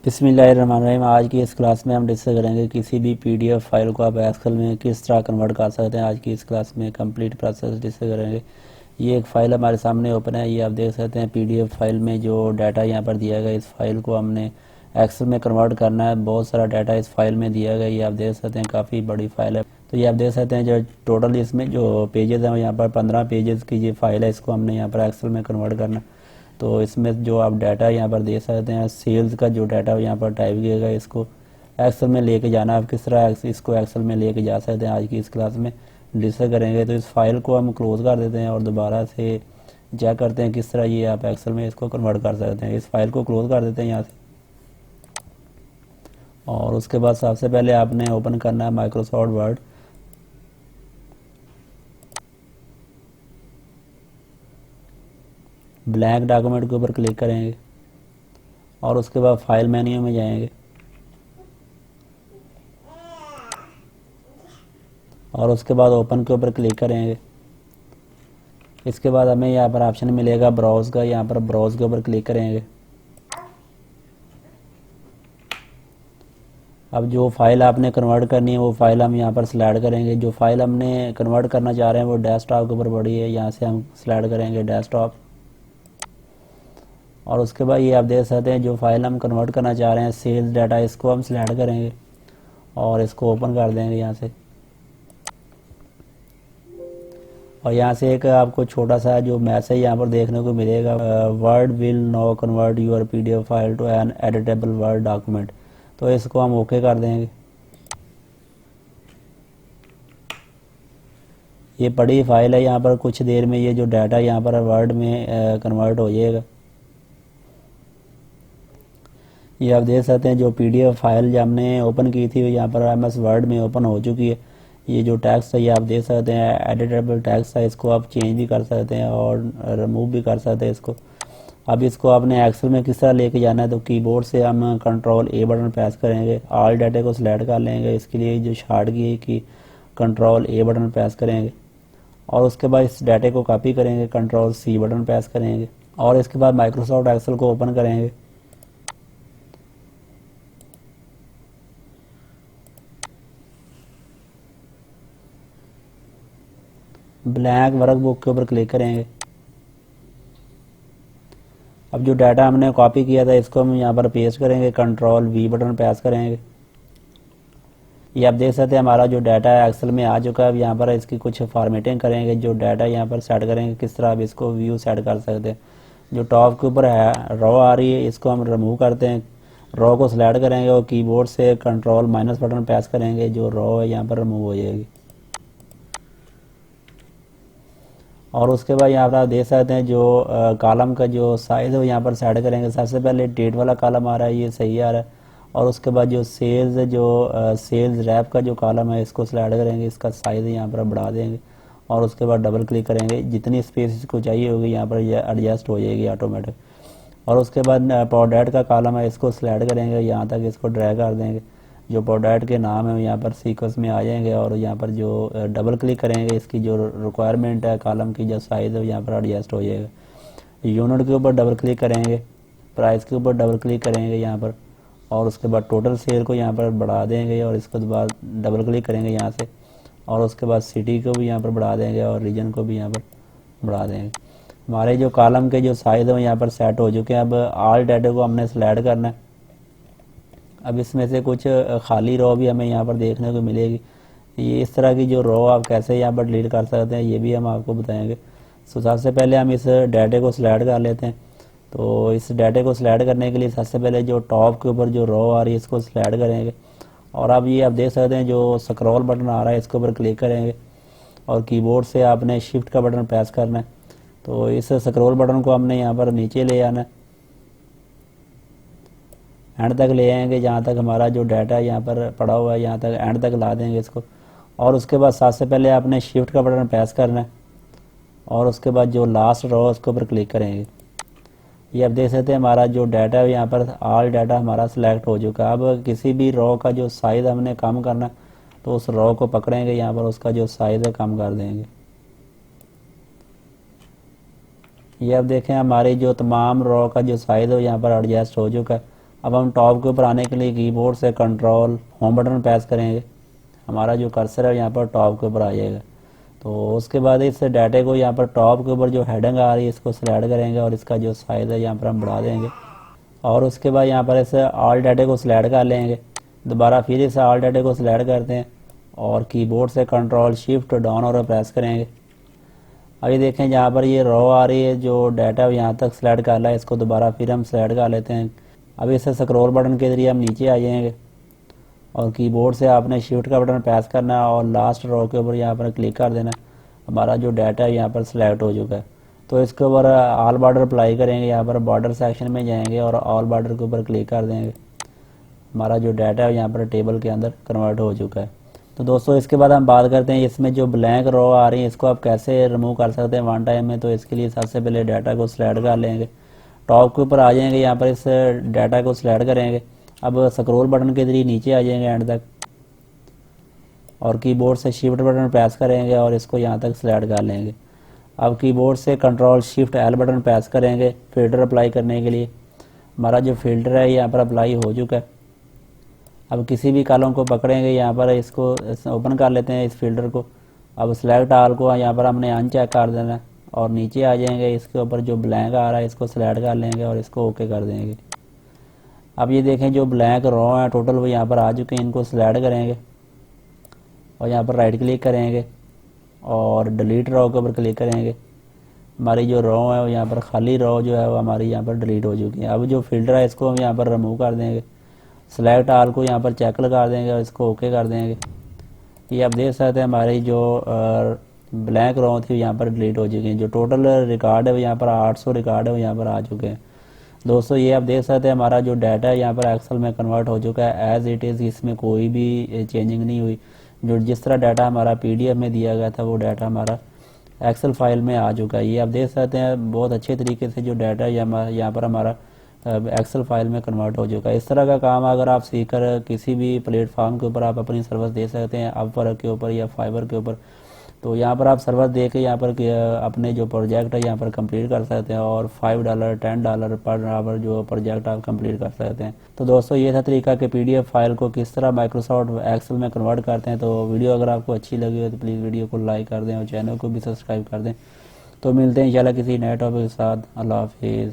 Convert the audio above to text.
बिस्मिल्लाहिर्रहमानिर्रहीम। आज की इस क्लास में हम डिस्कस करेंगे किसी भी पीडीएफ फाइल को आप एक्सेल में किस तरह कन्वर्ट कर सकते हैं। आज की इस क्लास में कंप्लीट प्रोसेस डिस्कस करेंगे। ये एक फ़ाइल हमारे सामने ओपन है, ये आप देख सकते हैं पीडीएफ फाइल में जो डाटा यहाँ पर दिया गया, इस फाइल को हमने एक्सेल में कन्वर्ट करना है। बहुत सारा डाटा इस फाइल में दिया गया, ये आप देख सकते हैं काफ़ी बड़ी फाइल है। तो ये आप देख सकते हैं जो टोटल इसमें जो पेजेस हैं यहाँ पर 15 पेजेस की ये फाइल है, इसको हमने यहाँ पर एक्सेल में कन्वर्ट करना है। तो इसमें जो आप डाटा यहाँ पर दे सकते हैं, सेल्स का जो डाटा यहाँ पर टाइप किया गया, इसको एक्सेल में लेके जाना। आप किस तरह इसको एक्सेल में लेके जा सकते हैं, आज की इस क्लास में डिस्कस करेंगे। तो इस फाइल को हम क्लोज़ कर देते हैं और दोबारा से चेक करते हैं किस तरह ये आप एक्सेल में इसको कन्वर्ट कर सकते हैं। इस फाइल को क्लोज़ कर देते हैं यहाँ से, और उसके बाद सबसे पहले आपने ओपन करना है माइक्रोसॉफ्ट वर्ड। ब्लैंक डॉक्यूमेंट के ऊपर क्लिक करेंगे और उसके बाद फाइल मेन्यू में जाएंगे और उसके बाद ओपन के ऊपर क्लिक करेंगे। इसके बाद हमें यहाँ पर ऑप्शन मिलेगा ब्राउज़ का, यहाँ पर ब्राउज़ के ऊपर क्लिक करेंगे। अब जो फाइल आपने कन्वर्ट करनी है वो फाइल हम यहाँ पर स्लाइड करेंगे। जो फाइल हमने कन्वर्ट करना चाह रहे हैं वो डेस्कटॉप के ऊपर पड़ी है, यहाँ से हम स्लाइड करेंगे डेस्कटॉप। और उसके बाद ये आप देख सकते हैं जो फाइल हम कन्वर्ट करना चाह रहे हैं सेल्स डाटा, इसको हम स्लाइड करेंगे और इसको ओपन कर देंगे यहाँ से। और यहाँ से एक आपको छोटा सा जो मैसेज यहाँ पर देखने को मिलेगा, Word will now convert your PDF file to an editable Word document. तो इसको हम ओके कर देंगे। ये बड़ी फाइल है, यहाँ पर कुछ देर में ये जो डाटा यहाँ पर वर्ड में कन्वर्ट हो जाएगा। ये आप देख सकते हैं जो पीडीएफ फाइल जो हमने ओपन की थी यहाँ पर एमएस वर्ड में ओपन हो चुकी है। ये जो टैक्स है ये आप देख सकते हैं एडिटेबल टैक्स है, इसको आप चेंज भी कर सकते हैं और रिमूव भी कर सकते हैं इसको। अब इसको आपने एक्सेल में किस तरह लेके जाना है, तो कीबोर्ड से हम कंट्रोल ए बटन प्रेस करेंगे, ऑल डाटा को सिलेक्ट कर लेंगे। इसके लिए जो शॉर्ट की है कि कंट्रोल ए बटन प्रेस करेंगे और उसके बाद इस डाटे को कॉपी करेंगे, कंट्रोल सी बटन प्रेस करेंगे और इसके बाद माइक्रोसॉफ्ट एक्सेल को ओपन करेंगे। ब्लैंक वर्कबुक के ऊपर क्लिक करेंगे। अब जो डाटा हमने कॉपी किया था इसको हम यहाँ पर पेस्ट करेंगे, कंट्रोल वी बटन प्रेस करेंगे। ये आप देख सकते हैं हमारा जो डाटा है एक्सेल में आ चुका है। अब यहाँ पर इसकी कुछ फॉर्मेटिंग करेंगे, जो डाटा यहाँ पर सेट करेंगे किस तरह आप इसको व्यू सेट कर सकते हैं। जो टॉप के ऊपर है रो आ रही है, इसको हम रिमूव करते हैं। रो को सिलेक्ट करेंगे और कीबोर्ड से कंट्रोल माइनस बटन प्रेस करेंगे, जो रो है यहाँ पर रिमूव हो जाएगी। और उसके बाद यहाँ पर आप देख सकते हैं जो कॉलम का जो साइज़ है वो यहाँ पर सेट करेंगे। सबसे पहले डेट वाला कॉलम आ रहा है, ये सही आ रहा है। और उसके बाद जो सेल्स रैप का जो कॉलम है इसको सिलेक्ट करेंगे, इसका साइज़ यहाँ पर बढ़ा देंगे और उसके बाद डबल क्लिक करेंगे। जितनी स्पेस इसको चाहिए होगी यहाँ पर एडजस्ट हो जाएगी ऑटोमेटिक। और उसके बाद प्रोडक्ट का कॉलम है, इसको सिलेक्ट करेंगे, यहाँ तक इसको ड्रैग कर देंगे। जो प्रोडक्ट के नाम है यहाँ पर सीक्वेंस में आ जाएंगे और यहाँ पर जो डबल क्लिक करेंगे इसकी जो रिक्वायरमेंट है कॉलम की जो साइज़ है यहाँ पर एडजस्ट हो जाएगा। यूनिट के ऊपर डबल क्लिक करेंगे, प्राइस के ऊपर डबल क्लिक करेंगे यहाँ पर और उसके बाद टोटल सेल को यहाँ पर बढ़ा देंगे और इसके बाद डबल क्लिक करेंगे यहाँ से और उसके बाद सिटी को भी यहाँ पर बढ़ा देंगे और रीजन को भी यहाँ पर बढ़ा देंगे। हमारे जो कॉलम के जो साइज़ है यहाँ पर सेट हो चुके हैं। अब ऑल डाटा को हमने सिलेक्ट करना है। अब इसमें से कुछ खाली रो भी हमें यहाँ पर देखने को मिलेगी। ये इस तरह की जो रो आप कैसे यहाँ पर डिलीट कर सकते हैं ये भी हम आपको बताएंगे। सो सबसे पहले हम इस डाटे को सिलेक्ट कर लेते हैं। तो इस डाटे को सिलेक्ट करने के लिए सबसे पहले जो टॉप के ऊपर जो रो आ रही है इसको सिलेक्ट करेंगे और अब ये आप देख सकते हैं जो स्क्रॉल बटन आ रहा है इसके ऊपर क्लिक करेंगे और कीबोर्ड से आपने शिफ्ट का बटन प्रेस करना है। तो इस स्क्रॉल बटन को हमने यहाँ पर नीचे ले आना है, एंड तक ले आएंगे जहाँ तक हमारा जो डाटा यहाँ पर पड़ा हुआ है, यहाँ तक एंड तक ला देंगे इसको। और उसके बाद सबसे पहले आपने शिफ्ट का बटन प्रेस करना है और उसके बाद जो लास्ट रो है उसके ऊपर क्लिक करेंगे। ये आप देख सकते हैं हमारा जो डाटा है यहाँ पर ऑल डाटा हमारा सिलेक्ट हो चुका है। अब किसी भी रो का जो साइज़ हमने कम करना है तो उस रो को पकड़ेंगे, यहाँ पर उसका जो साइज़ है कम कर देंगे। ये आप देखें हमारी जो तमाम रो का जो साइज़ है यहाँ पर एडजस्ट हो चुका है। अब हम टॉप के ऊपर आने के लिए कीबोर्ड से कंट्रोल होम बटन प्रेस करेंगे, हमारा जो कर्सर है यहाँ पर टॉप के ऊपर आ जाएगा। तो उसके बाद इस डाटे को यहाँ पर टॉप के ऊपर जो हेडिंग आ रही है इसको सिलेक्ट करेंगे और इसका जो साइज़ है यहाँ पर हम बढ़ा देंगे। और उसके बाद यहाँ पर इस ऑल डाटे को सिलेक्ट कर लेंगे, दोबारा फिर इस ऑल डाटे को सिलेक्ट करते हैं और कीबोर्ड से कंट्रोल शिफ्ट डाउन और प्रेस करेंगे। अभी देखें यहाँ पर ये रो आ रही है, जो डाटा यहाँ तक सिलेक्ट कर रहा है इसको दोबारा फिर हम सिलेक्ट कर लेते हैं। अभी इसे स्क्रॉल बटन के जरिए हम नीचे आ जाएंगे और कीबोर्ड से आपने शिफ्ट का बटन प्रेस करना है और लास्ट रो के ऊपर यहाँ पर क्लिक कर देना है। हमारा जो डाटा है यहाँ पर सिलेक्ट हो चुका है। तो इसके ऊपर ऑल बॉर्डर अप्लाई करेंगे, यहाँ पर बॉर्डर सेक्शन में जाएंगे और ऑल बॉर्डर के ऊपर क्लिक कर देंगे। हमारा जो डाटा है यहाँ पर टेबल के अंदर कन्वर्ट हो चुका है। तो दोस्तों इसके बाद हम बात करते हैं इसमें जो ब्लैंक रो आ रही है इसको आप कैसे रिमूव कर सकते हैं वन टाइम में। तो इसके लिए सबसे पहले डाटा को सिलेक्ट कर लेंगे, टॉप के ऊपर आ जाएंगे, यहाँ पर इस डाटा को सिलेक्ट करेंगे। अब स्क्रॉल बटन के जरिए नीचे आ जाएंगे एंड तक और कीबोर्ड से शिफ्ट बटन प्रेस करेंगे और इसको यहाँ तक सिलेक्ट कर लेंगे। अब कीबोर्ड से control shift L button press करेंगे फिल्टर अप्लाई करने के लिए। हमारा जो फिल्टर है यहाँ पर अप्लाई हो चुका है। अब किसी भी कॉलम को पकड़ेंगे, यहाँ पर इसको ओपन कर लेते हैं इस फिल्टर को। अब सिलेक्ट ऑल को यहाँ पर हमने अनचेक कर देना है और नीचे आ जाएंगे, इसके ऊपर जो ब्लैंक आ रहा है इसको सिलेक्ट कर लेंगे और इसको ओके कर देंगे। अब ये देखें जो ब्लैंक रो है टोटल वो यहाँ पर आ चुके हैं, इनको सिलेक्ट करेंगे और यहाँ पर राइट क्लिक करेंगे और डिलीट रो के ऊपर क्लिक करेंगे। हमारी जो रो है वो यहाँ पर खाली रो जो है वो हमारी यहाँ पर डिलीट हो चुकी है। अब जो फिल्टर है इसको हम यहाँ पर रिमूव कर देंगे, सिलेक्ट ऑल को यहाँ पर चेक लगा देंगे और इसको ओके कर देंगे। ये आप देख सकते हैं हमारी जो ब्लैंक रो थी यहाँ पर डिलीट हो चुकी है। जो टोटल रिकॉर्ड है वो यहाँ पर 800 रिकॉर्ड है वो यहाँ पर आ चुके हैं। दोस्तों ये आप देख सकते हैं हमारा जो डाटा है यहाँ पर एक्सेल में कन्वर्ट हो चुका है एज इट इज़, इसमें कोई भी चेंजिंग नहीं हुई। जो जिस तरह डाटा हमारा पीडीएफ में दिया गया था वो डाटा हमारा एक्सेल फाइल में आ चुका है। ये आप देख सकते हैं बहुत अच्छे तरीके से जो डाटा यहाँ पर हमारा एक्सेल फाइल में कन्वर्ट हो चुका है। इस तरह का काम अगर आप सीखकर किसी भी प्लेटफॉर्म के ऊपर आप अपनी सर्विस दे सकते हैं, अपवर्क के ऊपर या फाइवर के ऊपर। तो यहाँ पर आप सर्विस दे के यहाँ पर अपने जो प्रोजेक्ट है यहाँ पर कंप्लीट कर सकते हैं और $5 $10 पर आवर जो प्रोजेक्ट आप कंप्लीट कर सकते हैं। तो दोस्तों ये था तरीका कि पीडीएफ फाइल को किस तरह माइक्रोसॉफ्ट एक्सेल में कन्वर्ट करते हैं। तो वीडियो अगर आपको अच्छी लगी हो तो प्लीज़ वीडियो को लाइक कर दें और चैनल को भी सब्सक्राइब कर दें। तो मिलते हैं इंशाल्लाह किसी नए टॉपिक के साथ। अल्लाह हाफिज़।